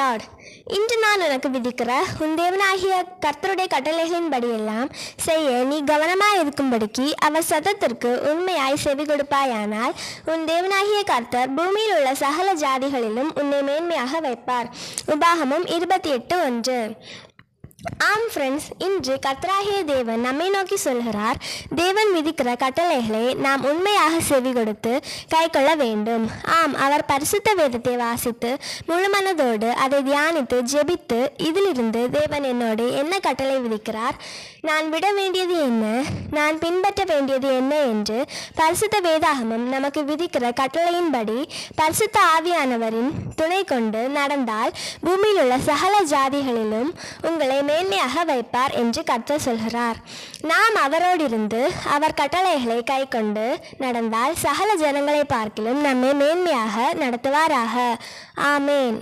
Lord. இன்று நான் உனக்கு விதிக்கிற உன் தேவனாகிய கர்த்தருடைய கட்டளைகளின்படியெல்லாம் செய்ய நீ கவனமாய் இருக்கும்படிக்கு அவர் சத்தத்திற்கு உண்மையாய் செவி கொடுப்பாயானால் உன் தேவனாகிய கர்த்தர் பூமியில் உள்ள சகல ஜாதிகளிலும் உன்னை மேன்மையாக வைப்பார். உபாகமம் 28:1. ஆம் ஃப்ரெண்ட்ஸ், இன்று கர்த்தராகிய தேவன் நம்மை நோக்கி சொல்கிறார், தேவன் விதிக்கிற கட்டளைகளை நாம் உண்மையாக செவி கொடுத்து கை கொள்ள வேண்டும். ஆம், அவர் பரிசுத்த வேதத்தை வாசித்து முழு மனதோடு அதை தியானித்து ஜெபித்து இதிலிருந்து தேவன் என்னோடு என்ன கட்டளை விதிக்கிறார், நான் விட வேண்டியது என்ன, நான் பின்பற்ற வேண்டியது என்ன என்று பரிசுத்த வேதாகமம் நமக்கு விதிக்கிற கட்டளையின்படி பரிசுத்த ஆவியானவரின் துணை கொண்டு நடந்தால் பூமியில் உள்ள சகல ஜாதிகளிலும் உங்களை மேன்மையாக வைப்பார் என்று கர்த்தர் சொல்கிறார். நாம் அவரோடிருந்து அவர் கட்டளைகளை கை கொண்டு நடந்தால் சகல ஜனங்களை பார்க்கிலும் நம்மை மேன்மையாக நடத்துவாராக. ஆமேன்.